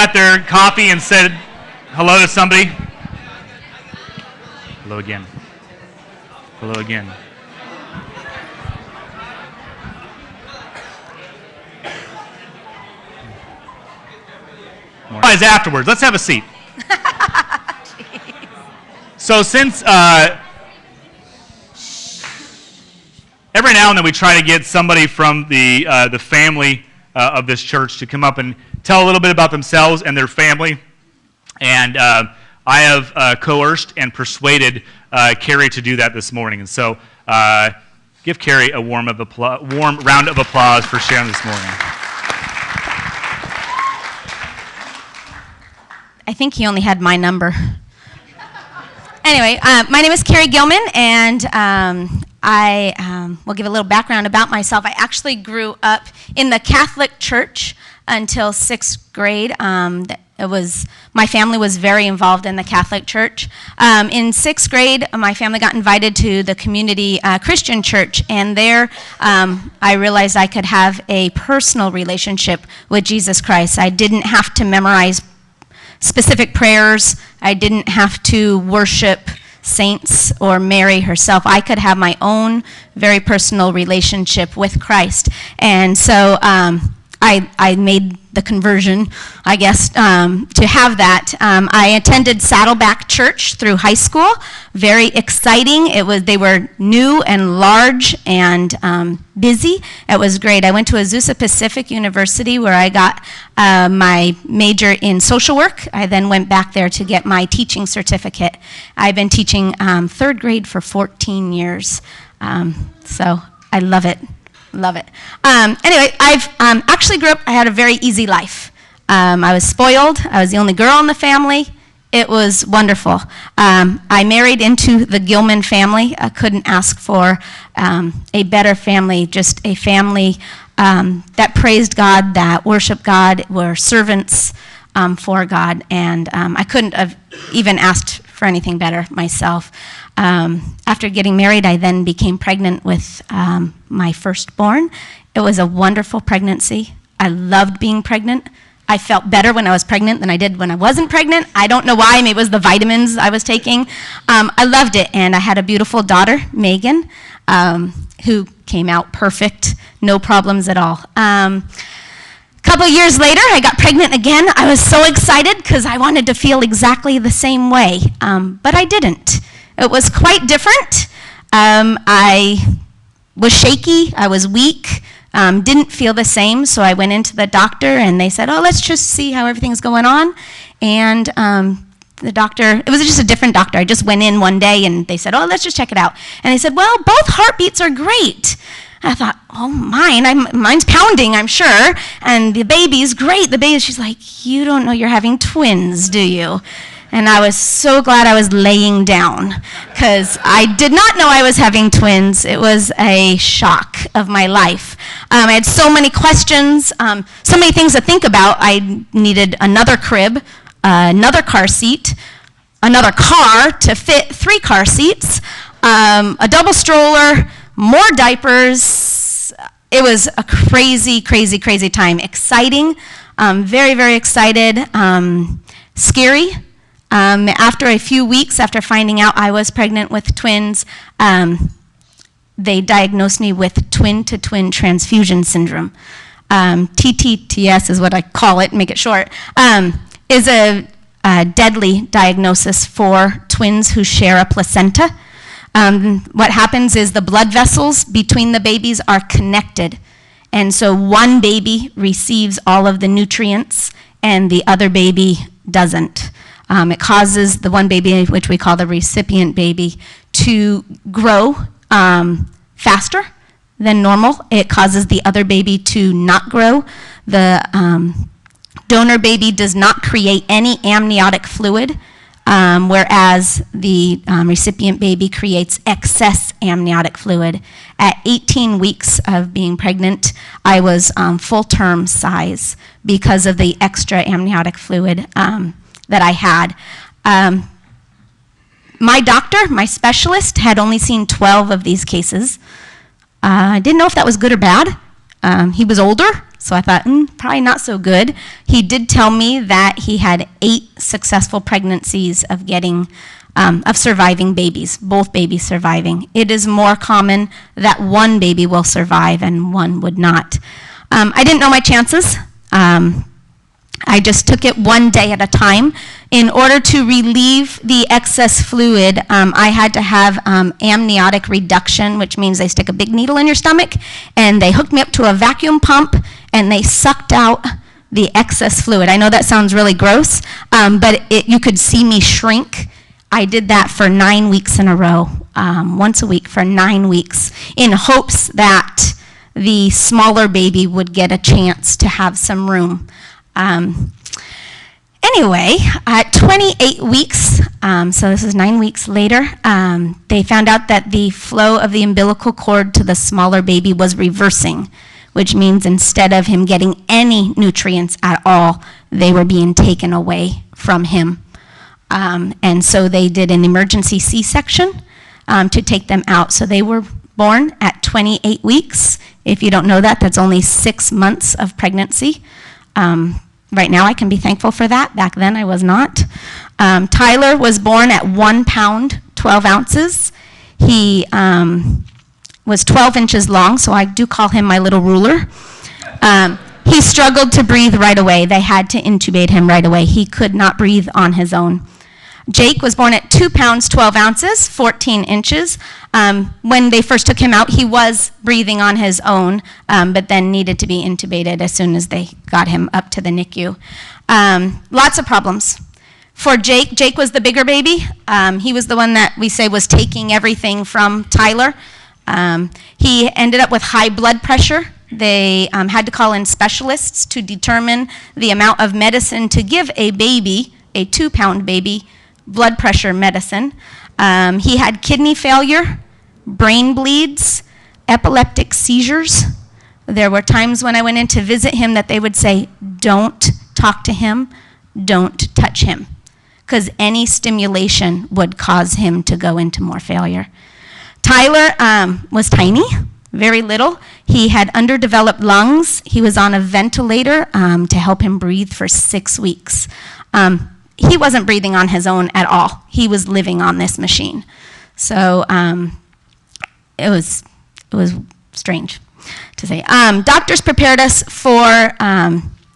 got their coffee and said hello to somebody? Hello again. Hello again. Afterwards, let's have a seat. So since every now and then we try to get somebody from the family of this church to come up and tell a little bit about themselves and their family, and I have coerced and persuaded Kerri to do that this morning, and so give Kerri a warm round of applause for sharing this morning. I think he only had my number. Anyway, my name is Kerri Gilman, and I will give a little background about myself. I actually grew up in the Catholic Church until 6th grade. My family was very involved in the Catholic Church. In 6th grade, my family got invited to the community Christian church, and there I realized I could have a personal relationship with Jesus Christ. I didn't have to memorize specific prayers. I didn't have to worship saints or Mary herself. I could have my own very personal relationship with Christ. And so I made the conversion, I guess, to have that. I attended Saddleback Church through high school. Very exciting. They were new and large and busy. It was great. I went to Azusa Pacific University where I got my major in social work. I then went back there to get my teaching certificate. I've been teaching 3rd grade for 14 years. So I love it. Love it. Anyway, I've actually grew up, I had a very easy life. I was spoiled. I was the only girl in the family. It was wonderful. I married into the Gilman family. I couldn't ask for a better family, just a family that praised God, that worshiped God, were servants for God, and I couldn't have even asked for anything better myself. After getting married, I then became pregnant with my firstborn. It was a wonderful pregnancy. I loved being pregnant. I felt better when I was pregnant than I did when I wasn't pregnant. I don't know why. Maybe it was the vitamins I was taking. I loved it, and I had a beautiful daughter, Megan, who came out perfect, no problems at all. A couple years later, I got pregnant again. I was so excited because I wanted to feel exactly the same way, but I didn't. It was quite different. I was shaky. I was weak. Didn't feel the same, so I went into the doctor, and they said, let's just see how everything's going on. And the doctor, it was just a different doctor. I just went in one day, and they said, let's just check it out. And they said, well, both heartbeats are great. I thought, mine's pounding, I'm sure, and the baby's great. She's like, you don't know you're having twins, do you? And I was so glad I was laying down because I did not know I was having twins. It was a shock of my life. I had so many questions, so many things to think about. I needed another crib, another car seat, another car to fit 3 car seats, a double stroller, more diapers. It was a crazy, crazy, crazy time. Exciting, very, very excited, scary. After a few weeks, after finding out I was pregnant with twins, they diagnosed me with twin-to-twin transfusion syndrome. TTTS is what I call it, make it short, is a deadly diagnosis for twins who share a placenta. What happens is the blood vessels between the babies are connected, and so one baby receives all of the nutrients and the other baby doesn't. It causes the one baby, which we call the recipient baby, to grow faster than normal. It causes the other baby to not grow. The donor baby does not create any amniotic fluid, whereas the recipient baby creates excess amniotic fluid. At 18 weeks of being pregnant, I was full-term size because of the extra amniotic fluid that I had. My doctor, my specialist, had only seen 12 of these cases. I didn't know if that was good or bad. He was older, So I thought, probably not so good. He did tell me that he had 8 successful pregnancies of surviving babies, both babies surviving. It is more common that one baby will survive and one would not. I didn't know my chances. I just took it one day at a time. In order to relieve the excess fluid, I had to have amniotic reduction, which means they stick a big needle in your stomach, and they hooked me up to a vacuum pump, and they sucked out the excess fluid. I know that sounds really gross, but you could see me shrink. I did that for 9 weeks in a row, once a week for 9 weeks, in hopes that the smaller baby would get a chance to have some room. Anyway, at 28 weeks, so this is 9 weeks later, they found out that the flow of the umbilical cord to the smaller baby was reversing, which means instead of him getting any nutrients at all, they were being taken away from him. And so they did an emergency C-section to take them out. So they were born at 28 weeks. If you don't know that, that's only 6 months of pregnancy. Right now I can be thankful for that. Back then I was not. Tyler was born at 1 pound, 12 ounces. He was 12 inches long, so I do call him my little ruler. He struggled to breathe right away. They had to intubate him right away. He could not breathe on his own. Jake was born at 2 pounds, 12 ounces, 14 inches. When they first took him out, he was breathing on his own, but then needed to be intubated as soon as they got him up to the NICU. Lots of problems. For Jake was the bigger baby. He was the one that we say was taking everything from Tyler. He ended up with high blood pressure. They had to call in specialists to determine the amount of medicine to give a baby, a 2-pound baby, blood pressure medicine. He had kidney failure, brain bleeds, epileptic seizures. There were times when I went in to visit him that they would say, don't talk to him, don't touch him, because any stimulation would cause him to go into more failure. Tyler was tiny, very little. He had underdeveloped lungs. He was on a ventilator to help him breathe for 6 weeks. He wasn't breathing on his own at all. He was living on this machine. So it was strange to say. Doctors prepared us for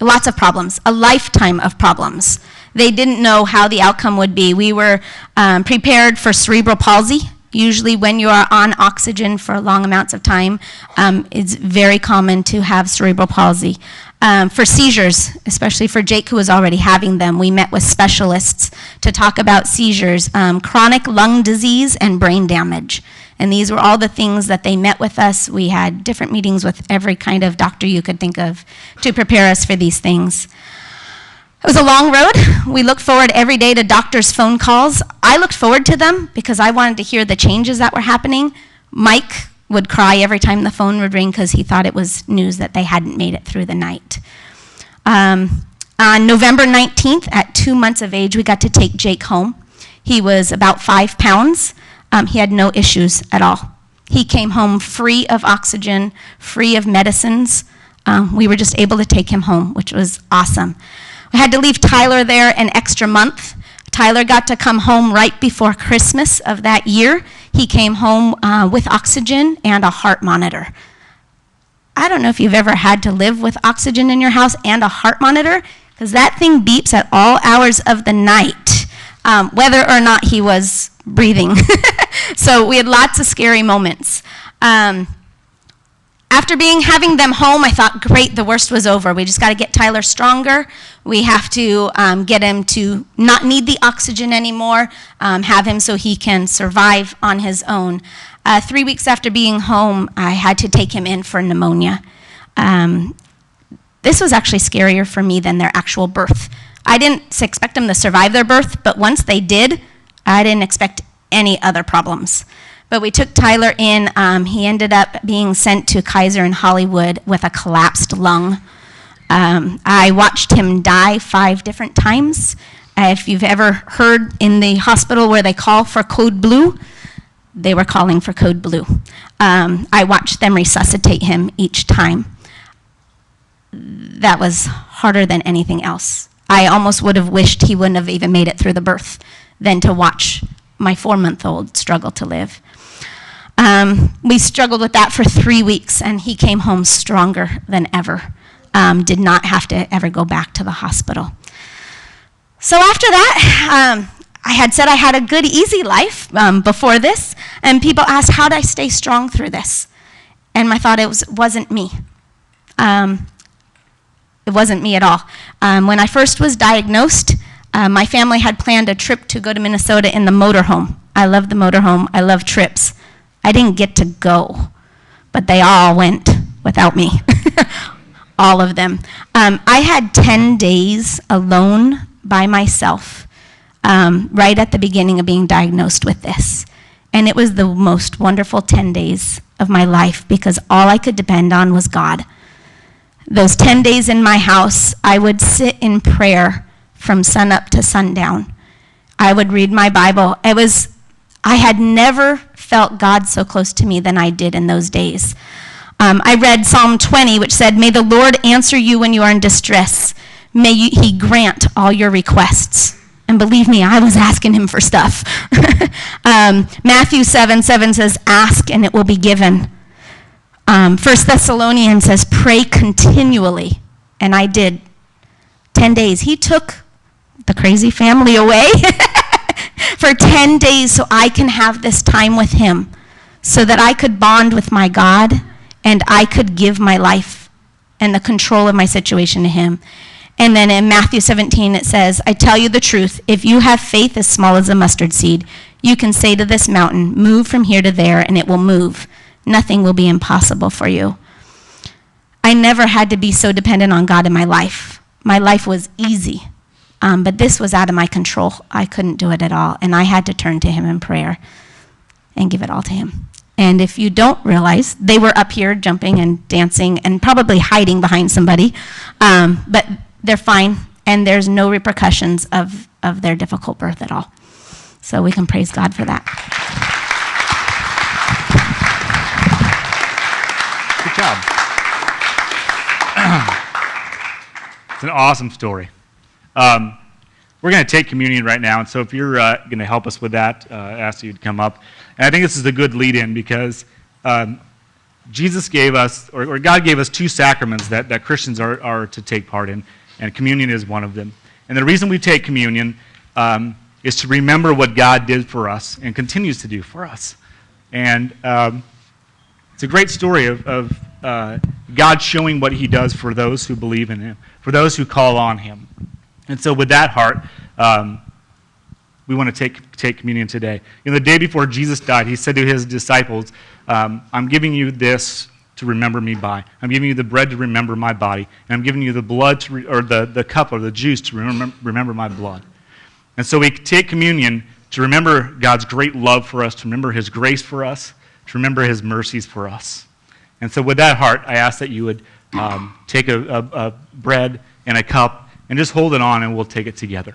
lots of problems, a lifetime of problems. They didn't know how the outcome would be. We were prepared for cerebral palsy. Usually when you are on oxygen for long amounts of time, it's very common to have cerebral palsy. For seizures, especially for Jake, who was already having them, we met with specialists to talk about seizures, chronic lung disease, and brain damage. And these were all the things that they met with us. We had different meetings with every kind of doctor you could think of to prepare us for these things. It was a long road. We looked forward every day to doctors' phone calls. I looked forward to them because I wanted to hear the changes that were happening. Mike would cry every time the phone would ring because he thought it was news that they hadn't made it through the night. On November 19th, at 2 months of age, we got to take Jake home. He was about 5 pounds. He had no issues at all. He came home free of oxygen, free of medicines. We were just able to take him home, which was awesome. We had to leave Tyler there an extra month. Tyler got to come home right before Christmas of that year. He came home with oxygen and a heart monitor. I don't know if you've ever had to live with oxygen in your house and a heart monitor, because that thing beeps at all hours of the night, whether or not he was breathing. So we had lots of scary moments. After having them home, I thought, great, the worst was over. We just got to get Tyler stronger. We have to get him to not need the oxygen anymore, have him so he can survive on his own. 3 weeks after being home, I had to take him in for pneumonia. This was actually scarier for me than their actual birth. I didn't expect them to survive their birth, but once they did, I didn't expect any other problems. But we took Tyler in. He ended up being sent to Kaiser in Hollywood with a collapsed lung. I watched him die 5 different times. If you've ever heard in the hospital where they call for code blue, they were calling for code blue. I watched them resuscitate him each time. that was harder than anything else. I almost would have wished he wouldn't have even made it through the birth than to watch my 4-month-old struggle to live. We struggled with that for 3 weeks, and he came home stronger than ever. Did not have to ever go back to the hospital. So after that, I had said I had a good, easy life before this, and people asked, how did I stay strong through this? And my thought, wasn't me. It wasn't me at all. When I first was diagnosed, my family had planned a trip to go to Minnesota in the motorhome. I love the motorhome. I love trips. I didn't get to go, but they all went without me, all of them. I had 10 days alone by myself right at the beginning of being diagnosed with this. And it was the most wonderful 10 days of my life because all I could depend on was God. Those 10 days in my house, I would sit in prayer from sunup to sundown. I would read my Bible. I had never felt God so close to me than I did in those days. I read Psalm 20, which said, "May the Lord answer you when you are in distress. May he grant all your requests." And believe me, I was asking him for stuff. Matthew 7:7 says, "Ask and it will be given." 1 Thessalonians says, "Pray continually." And I did. 10 days. He took the crazy family away for 10 days so I can have this time with him, so that I could bond with my God and I could give my life and the control of my situation to him. And then in Matthew 17 it says, "I tell you the truth, if you have faith as small as a mustard seed, you can say to this mountain, 'Move from here to there,' and it will move. Nothing will be impossible for you." I never had to be so dependent on God in my life. My life was easy, but this was out of my control. I couldn't do it at all, and I had to turn to him in prayer and give it all to him. And if you don't realize, they were up here jumping and dancing and probably hiding behind somebody, but they're fine, and there's no repercussions of their difficult birth at all. So we can praise God for that. Good job. It's an awesome story. We're going to take communion right now, and so if you're going to help us with that, I ask you to come up. And I think this is a good lead-in because Jesus gave us, or God gave us, 2 sacraments that Christians are to take part in, and communion is one of them. And the reason we take communion is to remember what God did for us and continues to do for us. And it's a great story of God showing what he does for those who believe in him, for those who call on him. And so with that heart, we want to take communion today. The day before Jesus died, he said to his disciples, "I'm giving you this to remember me by. I'm giving you the bread to remember my body, and I'm giving you the blood, or the cup or the juice to remember my blood." And so we take communion to remember God's great love for us, to remember his grace for us, to remember his mercies for us. And so with that heart, I ask that you would take a bread and a cup and just hold it on, and we'll take it together.